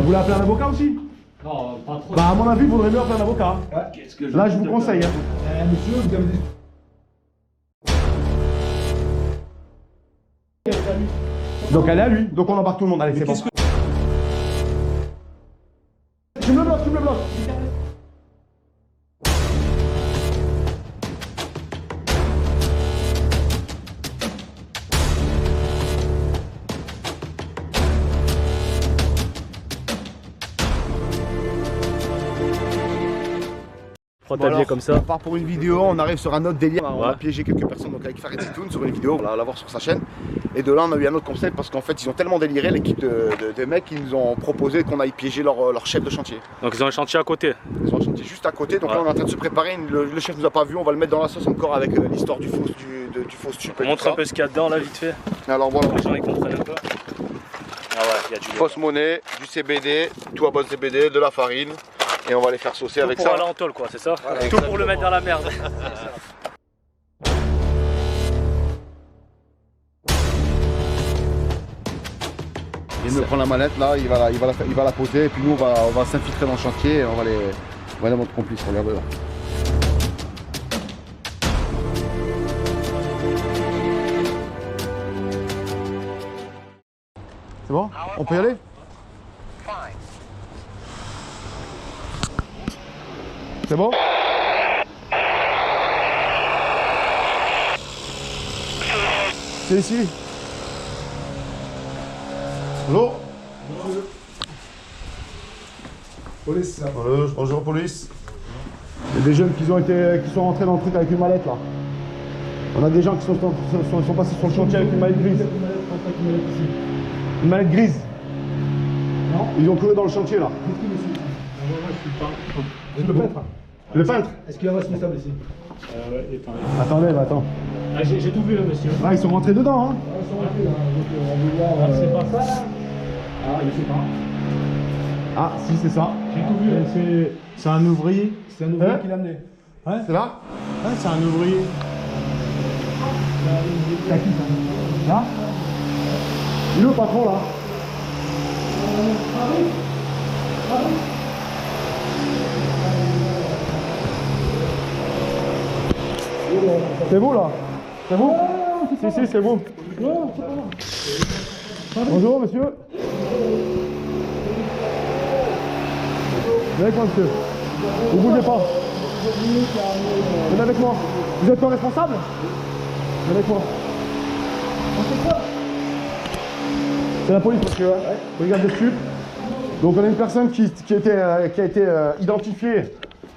voulez appeler un avocat aussi? Non, pas trop. Bah à mon avis, il vaudrait mieux appeler un avocat. Ouais. Là, je vous conseille. Hein. Monsieur, vous avez des... Donc elle est à lui. Donc on embarque tout le monde. Allez, c'est bon. Tu me le bloques, tu me le bloques. Prends ta biais comme ça. On part pour une vidéo, on arrive sur un autre délire. On a piégé quelques personnes donc avec Farid Zitoun sur une vidéo, on va la voir sur sa chaîne. Et de là, on a eu un autre concept parce qu'en fait, ils ont tellement déliré, l'équipe de mecs, qui nous ont proposé qu'on aille piéger leur chef de chantier. Donc ils ont un chantier à côté. Ils ont un chantier juste à côté, donc là, on est en train de se préparer. Le chef nous a pas vu, on va le mettre dans la sauce encore avec l'histoire du faux stup. On montre un peu ce qu'il y a dedans là, vite fait. Alors voilà. Les gens ils comprennent un peu. Ah ouais, il y a du Fausse monnaie, du CBD, tout à base de CBD, de la farine. Et on va les faire saucer avec pour ça. aller en tôle quoi, c'est ça? Voilà, tout exactement. pour le mettre dans la merde. Il me prend la manette là, il va la poser et puis nous on va s'infiltrer dans le chantier et on va les monter complices, regardez là. C'est bon? On peut y aller? C'est bon? C'est ici. Allô? Police. Bonjour police. Il y a des jeunes qui sont rentrés dans le truc avec une mallette là. On a des gens qui sont passés sur le chantier avec une mallette grise. Une mallette grise. Non. Ils ont couru dans le chantier là. Le peintre. Le peintre. Est-ce qu'il y a un responsable ici? Ouais, Attendez, bah attends. ah, j'ai tout vu monsieur. Ah, ils sont rentrés dedans hein. Ils sont rentrés là, donc on veut voir... C'est pas ça là? Ah, je sais pas. Ah, si c'est ça. J'ai tout vu. C'est un ouvrier. C'est un ouvrier Hein qui l'a amené. Ouais. C'est là? Ouais, c'est un ouvrier. C'est à qui ça? Là? Il est où le patron là? C'est vous là? C'est vous? Si, si, c'est vous. Bonjour monsieur. Venez avec moi monsieur. Vous bougez pas. Venez avec moi. Vous êtes pas responsable? Venez avec moi. C'est la police monsieur. Hein. Regarde dessus. Donc on a une personne qui a été identifiée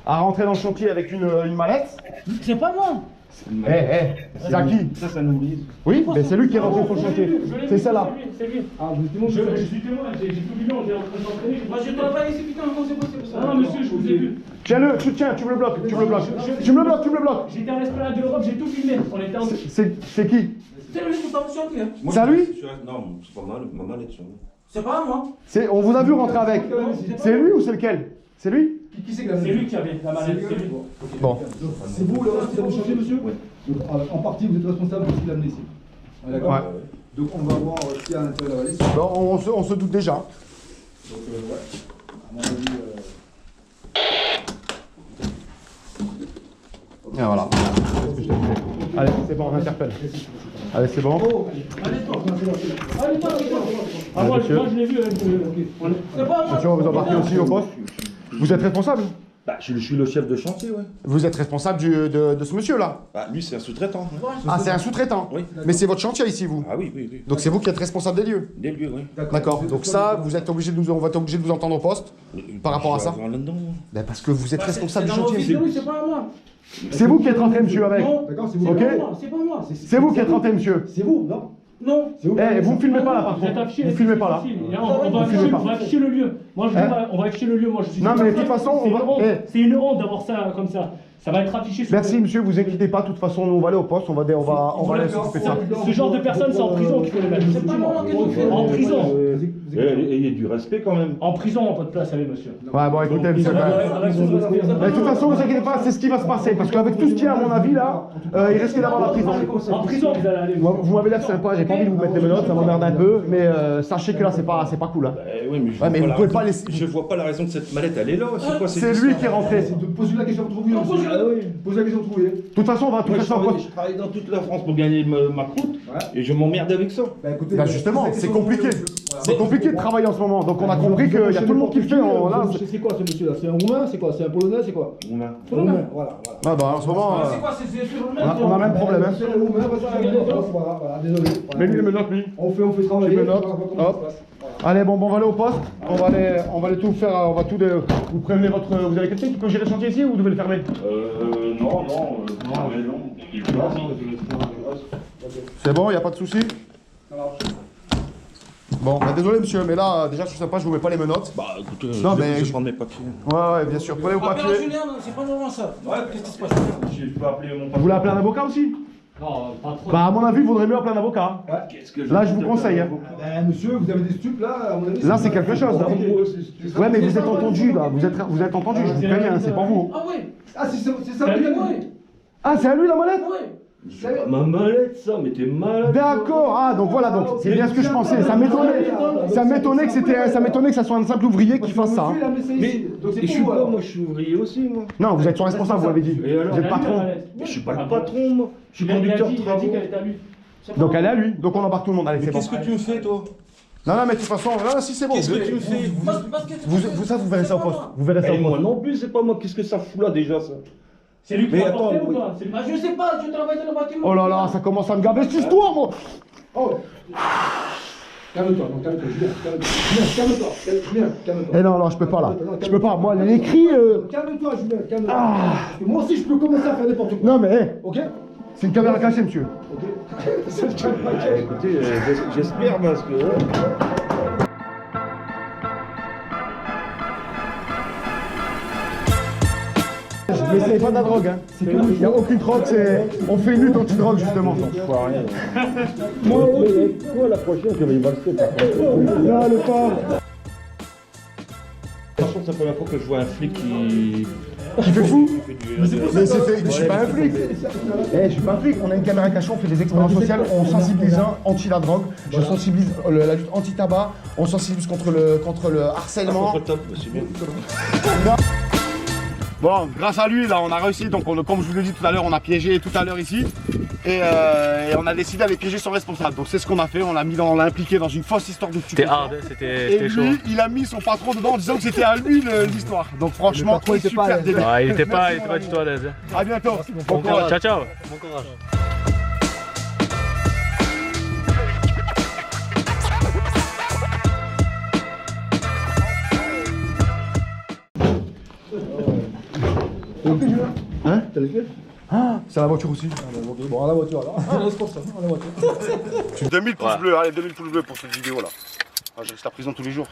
à rentrer dans le chantier avec une mallette. C'est pas moi. C'est à qui? Ça, c'est un ouvrier. Oui, mais c'est lui qui est rentré sur le chantier. C'est celle-là. C'est lui. Ah, vous êtes Je suis témoin, j'ai tout vu, on est en train de s'entraîner. Moi je t'aurais pas laissé putain, comment c'est possible ça? Non monsieur, je vous ai vu. Tiens-le, tiens, tu me le bloques, tu me le bloques. Tu me le bloques, tu me le bloques. J'étais un responsable de l'Europe, j'ai tout filmé. On était en... C'est qui? C'est le responsable du chantier. C'est à lui? Non, c'est pas mal, ma mallette sur moi. C'est pas à moi. On vous a vu rentrer avec. C'est lui ou c'est lequel? C'est lui? Qui c'est qui l'a C'est amené? lui qui avait la mallette, c'est lui. Bon. C'est vous le responsable du chantier, monsieur? Oui. Donc, en partie, vous êtes responsable de ce qu'il a amené ici. D'accord? Ouais. Donc, on va voir ce qu'il y a à l'intérieur de la valise. Bon, on se doute déjà. Donc, ouais. À mon avis, Et voilà. Allez, c'est bon, on interpelle. Allez, c'est bon. Ah, moi monsieur. je l'ai vu avec C'est pas à moi. Attention, vous embarquez aussi au poste. Vous êtes responsable? Bah, je suis le chef de chantier, ouais. Vous êtes responsable de ce monsieur-là? Bah, lui, c'est un sous-traitant. Ouais. Ah, c'est un sous-traitant? Oui. Mais c'est votre chantier ici, vous? Ah oui, oui, oui. Donc c'est vous qui êtes responsable des lieux? Des lieux, oui. D'accord. Donc ça, vous êtes obligé on va être obligé de vous entendre au poste par rapport à ça? Là-dedans, moi. Ben parce que vous êtes responsable du C'est dans chantier. l'office de lui, c'est pas à moi. C'est vous qui êtes rentré, monsieur, avec? Non, d'accord, c'est vous. Ok. c'est pas moi. C'est vous qui êtes rentré, monsieur. c'est vous, non? Non. C'est vous. Eh, vous me filmez pas là, par Vous êtes contre. affiché. Vous filmez pas là. On va afficher le lieu. Moi je dis Hein? pas, on va afficher le lieu. Moi je suis. Non, mais de toute façon, on va- C'est une honte d'avoir ça comme ça. Ça va être affiché sur Merci monsieur, vous inquiétez pas, de toute façon nous on va aller au poste, on va aller s'occuper de ça. Ce genre de personnes, c'est en prison qu'il faut les mettre. C'est pas normal que tu fais. En prison. Il y a du respect quand même. En prison, en pas de place, allez, monsieur. Ouais bon écoutez monsieur, mais de toute façon vous inquiétez pas, c'est ce qui va se passer, parce qu'avec tout ce qu'il y a à mon avis là, il risque d'avoir la prison. En prison, vous allez aller. Vous m'avez l'air sympa, j'ai pas envie de vous mettre des menottes, ça m'emmerde un peu, mais sachez que là c'est pas cool hein. Oui, mais je Ouais, mais vois vous la pouvez raison- pas laisser- Je vois pas la raison de cette mallette, elle est là. C'est quoi C'est lui qui est rentré. Posez la question pour trouver. Posez la question pour trouver. De toute façon on va tout Moi, faire je ça au travaille, poste. je travaille dans toute la France pour gagner ma croûte et je m'emmerde avec ça. Bah écoutez, Bah justement, posez la c'est question compliqué. pour le- C'est compliqué de travailler en ce moment, donc on a compris qu'il y a tout le monde qui le fait. Là, C'est quoi ce monsieur là? C'est un roumain? C'est quoi? C'est un polonais? C'est quoi? Roumain. Roumain, voilà. ah bah en ce moment, C'est quoi, c'est sur le on a le même problème. Hein. C'est un roumain, voilà, désolé. Mais lui les menottes lui. On fait travailler. mes notes. on va voir comment Hop. ça se passe. Allez bon, on va aller au poste. On va aller tout faire. On va tout. Vous prévenez votre. Vous avez quelqu'un qui peut gérer le chantier ici ou vous devez le fermer? Non, mais non. C'est bon, il y a pas de souci. Bon, bah désolé monsieur, mais là déjà je suis sympa, je vous mets pas les menottes. Bah écoutez, Non, je mais vais je- prendre mes papiers. Ouais, bien sûr. Prenez vos Appelle papiers. Julien, non, c'est pas normal ça. Ouais, qu'est-ce qui se passe? Je peux appeler mon Vous voulez appeler un avocat aussi? Non, pas trop. Bah à mon avis, il vaudrait mieux appeler un avocat. Qu'est-ce que Là, je vous conseille. Hein. Monsieur, vous avez des stupes là, à mon avis. Là, c'est quelque chose. Là. Ouais, mais vous êtes entendu là. Vous êtes entendu. Je vous préviens, c'est pas vous. Ah ouais. Ah, c'est ça, T'as vu, Ouais. Ah, c'est à lui la mallette? Ouais. Ma mallette, ça, mais t'es malade. D'accord. Ah, donc voilà. Donc c'est bien ce que je pensais. Ça m'étonnait que ça soit un simple ouvrier qui fasse ça. Monsieur, il a mis ça ici. Donc Et c'est je suis pour vous, pas, alors. moi je suis ouvrier aussi, moi. Non, vous êtes son responsable, vous l'avez dit. Et alors Vous êtes patron. Mais je suis pas le patron, moi. Je suis Il a conducteur dit de il a dit travaux. qu'elle était à lui. Donc elle est à lui. Donc on embarque tout le monde. Allez, Mais c'est bon. qu'est-ce que tu me fais, toi? Non, mais de toute façon, là, si c'est bon. Qu'est-ce que tu me fais? Parce que Vous verrez ça au poste. Vous verrez ça au Eh, moi poste. non plus, c'est pas moi. Qu'est-ce que ça fout là déjà, ça? C'est lui qui Mais l'a attends, porté ou oui. pas? C'est lui- Bah, je sais pas, je travaille dans le bâtiment. Oh là là, ça commence à me gaver cette histoire, moi. Oh. Calme-toi, non, calme-toi, Julien, calme-toi. Julien, calme-toi. Eh non, je peux pas là. Je peux pas. Moi, l'écrit. Calme-toi, Julien, calme-toi. Parce que moi aussi, je peux commencer à faire n'importe quoi. Non, mais Ok? c'est une caméra cachée, monsieur. Ok. C'est le calme. Écoutez, j'espère parce que. Mais c'est pas de la drogue, hein. Il n'y a aucune drogue, on fait une lutte anti-drogue, justement. Moi, quoi la prochaine que il va le faire par contre? Là, le pauvre. Franchement, c'est la première fois que je vois un flic qui. Qui fait fou. Mais Mais je suis pas un flic. Eh, je suis pas un flic. On a une caméra cachée, on fait des expériences sociales, on sensibilise anti la drogue, je sensibilise la lutte anti-tabac, on sensibilise contre le harcèlement. Top, c'est bien. Bon, grâce à lui, là, on a réussi. Donc, comme je vous l'ai dit tout à l'heure, on a piégé tout à l'heure ici. Et on a décidé d'aller piéger son responsable. Donc, c'est ce qu'on a fait. On l'a impliqué dans une fausse histoire de C'était stupéfiants. hard, Et c'était chaud. lui, il a mis son patron dedans en disant que c'était à lui l'histoire. Donc, franchement, patron était pas à super l'aise. délire. Ouais, il était pas du tout à l'aise. hein. À bientôt. Bon courage. Ciao, ciao. Bon courage. Hein? Ah, c'est la voiture aussi. Bon, à la voiture alors. Ah, laisse pour ça, à la voiture. 2000 pouces bleus, allez, 2000 pouces bleus pour cette vidéo là. Ah, je reste à prison tous les jours.